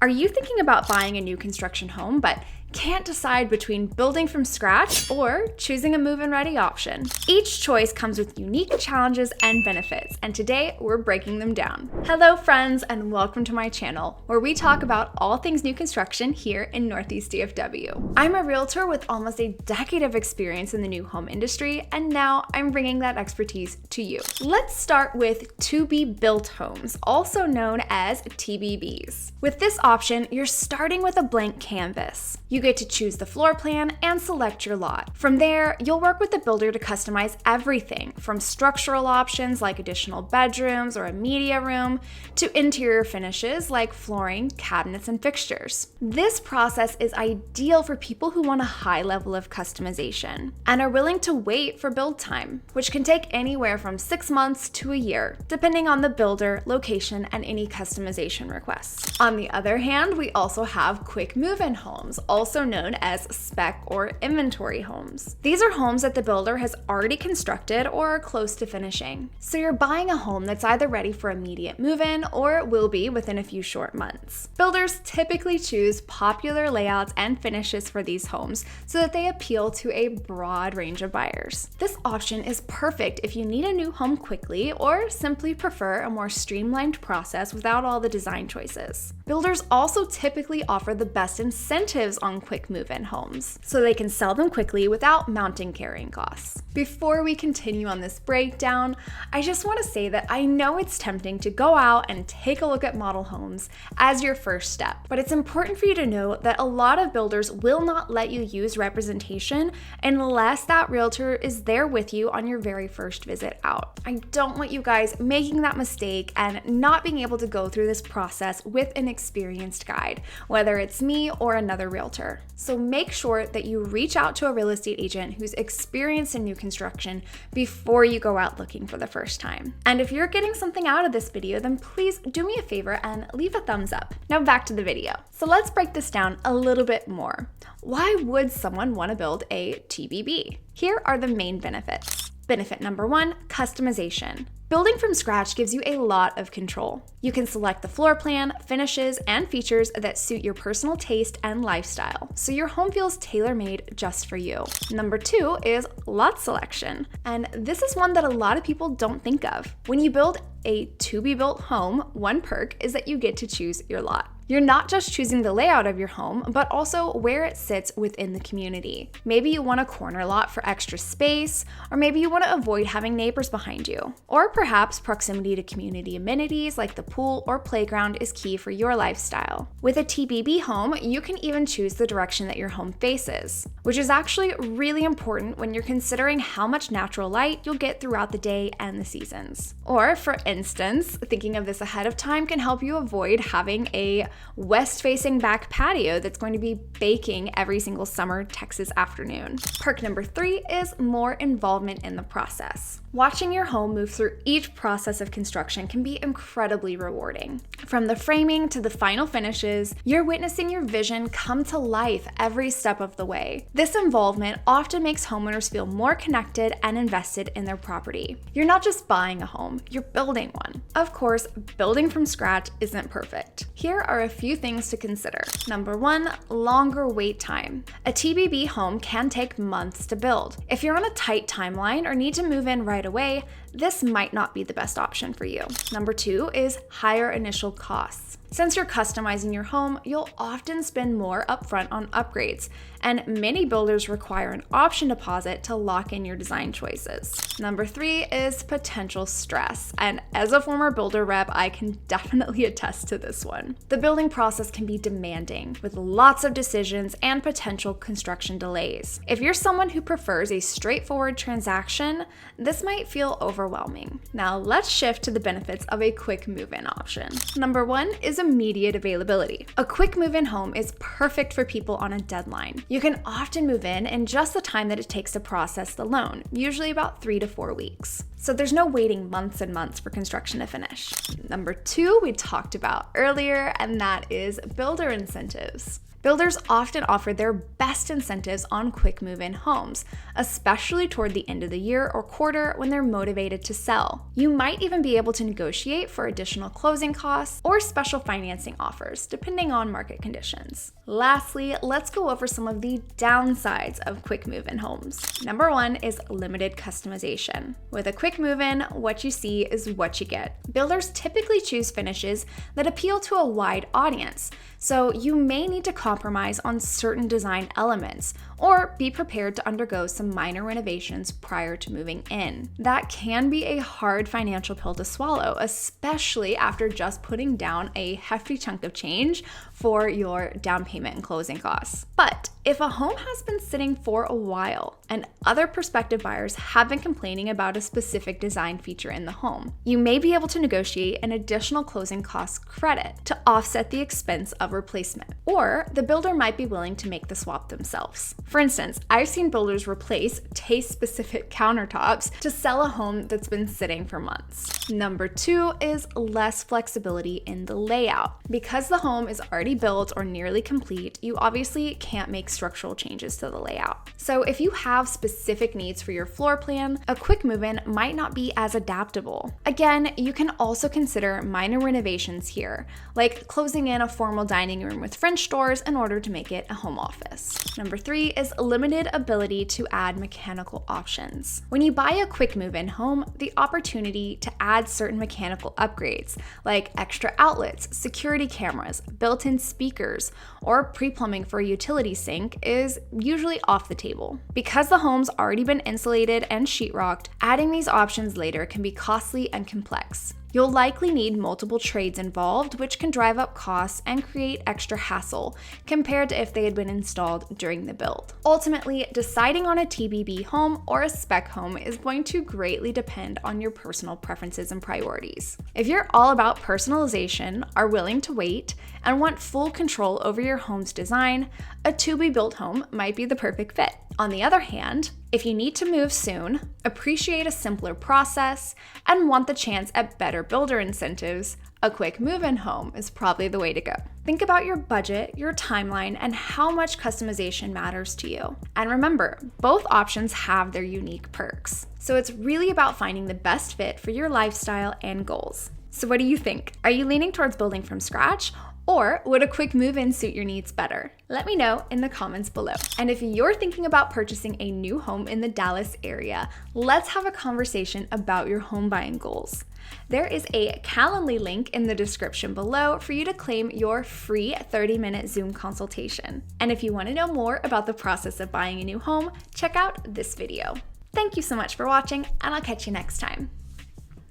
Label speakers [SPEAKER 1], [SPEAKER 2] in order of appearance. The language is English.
[SPEAKER 1] Are you thinking about buying a new construction home but can't decide between building from scratch or choosing a move-in ready option? Each choice comes with unique challenges and benefits, and today we're breaking them down. Hello friends, and welcome to my channel, where we talk about all things new construction here in Northeast DFW. I'm a realtor with almost a decade of experience in the new home industry, and now I'm bringing that expertise to you. Let's start with to-be-built homes, also known as TBBs. With this option, you're starting with a blank canvas. You get to choose the floor plan and select your lot. From there, you'll work with the builder to customize everything from structural options like additional bedrooms or a media room to interior finishes like flooring, cabinets, and fixtures. This process is ideal for people who want a high level of customization and are willing to wait for build time, which can take anywhere from 6 months to a year, depending on the builder, location, and any customization requests. On the other hand, we also have quick move-in homes, also known as spec or inventory homes. These are homes that the builder has already constructed or are close to finishing. So you're buying a home that's either ready for immediate move-in or will be within a few short months. Builders typically choose popular layouts and finishes for these homes so that they appeal to a broad range of buyers. This option is perfect if you need a new home quickly or simply prefer a more streamlined process without all the design choices. Builders also typically offer the best incentives on quick move-in homes, so they can sell them quickly without mounting carrying costs. Before we continue on this breakdown, I just want to say that I know it's tempting to go out and take a look at model homes as your first step, but it's important for you to know that a lot of builders will not let you use representation unless that realtor is there with you on your very first visit out. I don't want you guys making that mistake and not being able to go through this process with an experienced guide, whether it's me or another realtor. So make sure that you reach out to a real estate agent who's experienced in new construction before you go out looking for the first time. And if you're getting something out of this video, then please do me a favor and leave a thumbs up. Now back to the video. So let's break this down a little bit more. Why would someone want to build a TBB? Here are the main benefits. Benefit number 1, customization. Building from scratch gives you a lot of control. You can select the floor plan, finishes, and features that suit your personal taste and lifestyle, so your home feels tailor-made just for you. Number 2 is lot selection, and this is one that a lot of people don't think of. When you build a to-be-built home, one perk is that you get to choose your lot. You're not just choosing the layout of your home, but also where it sits within the community. Maybe you want a corner lot for extra space, or maybe you want to avoid having neighbors behind you. Or perhaps proximity to community amenities like the pool or playground is key for your lifestyle. With a TBB home, you can even choose the direction that your home faces, which is actually really important when you're considering how much natural light you'll get throughout the day and the seasons. Or for instance, thinking of this ahead of time can help you avoid having a west-facing back patio that's going to be baking every single summer Texas afternoon. Perk number 3 is more involvement in the process. Watching your home move through each process of construction can be incredibly rewarding. From the framing to the final finishes, you're witnessing your vision come to life every step of the way. This involvement often makes homeowners feel more connected and invested in their property. You're not just buying a home, you're building one. Of course, building from scratch isn't perfect. Here are a few things to consider. Number 1, longer wait time. A TBB home can take months to build. If you're on a tight timeline or need to move in right away, this might not be the best option for you. Number 2 is higher initial costs. Since you're customizing your home, you'll often spend more upfront on upgrades, and many builders require an option deposit to lock in your design choices. Number 3 is potential stress, and as a former builder rep, I can definitely attest to this one. The building process can be demanding, with lots of decisions and potential construction delays. If you're someone who prefers a straightforward transaction, this might feel overwhelming. Now let's shift to the benefits of a quick move-in option. Number 1 is immediate availability. A quick move-in home is perfect for people on a deadline. You can often move in just the time that it takes to process the loan, usually about 3 to 4 weeks. so there's no waiting months and months for construction to finish. Number 2, we talked about earlier, and that is builder incentives. Builders often offer their best incentives on quick move-in homes, especially toward the end of the year or quarter when they're motivated to sell. You might even be able to negotiate for additional closing costs or special financing offers, depending on market conditions. Lastly, let's go over some of the downsides of quick move-in homes. Number 1 is limited customization. With a quick move-in, what you see is what you get. Builders typically choose finishes that appeal to a wide audience, so you may need to compromise on certain design elements or be prepared to undergo some minor renovations prior to moving in. That can be a hard financial pill to swallow, especially after just putting down a hefty chunk of change for your down payment and closing costs. But if a home has been sitting for a while and other prospective buyers have been complaining about a specific design feature in the home, you may be able to negotiate an additional closing cost credit to offset the expense of replacement, or the builder might be willing to make the swap themselves. For instance, I've seen builders replace taste-specific countertops to sell a home that's been sitting for months. Number 2 is less flexibility in the layout. Because the home is already built or nearly complete, you obviously can't make structural changes to the layout. So if you have specific needs for your floor plan, a quick move-in might not be as adaptable. Again, you can also consider minor renovations here, like closing in a formal dining room with French doors in order to make it a home office. Number 3 is limited ability to add mechanical options. When you buy a quick move-in home, the opportunity to add certain mechanical upgrades, like extra outlets, security cameras, built-in speakers, or pre-plumbing for a utility sink is usually off the table. Because the home's already been insulated and sheetrocked, adding these options later can be costly and complex. You'll likely need multiple trades involved, which can drive up costs and create extra hassle compared to if they had been installed during the build. Ultimately, deciding on a TBB home or a spec home is going to greatly depend on your personal preferences and priorities. If you're all about personalization, are willing to wait, and want full control over your home's design, a to-be-built home might be the perfect fit. On the other hand, if you need to move soon, appreciate a simpler process, and want the chance at better builder incentives, a quick move-in home is probably the way to go. Think about your budget, your timeline, and how much customization matters to you. And remember, both options have their unique perks. So it's really about finding the best fit for your lifestyle and goals. So what do you think? Are you leaning towards building from scratch? Or would a quick move-in suit your needs better? Let me know in the comments below. And if you're thinking about purchasing a new home in the Dallas area, let's have a conversation about your home buying goals. There is a Calendly link in the description below for you to claim your free 30-minute Zoom consultation. And if you want to know more about the process of buying a new home, check out this video. Thank you so much for watching, and I'll catch you next time.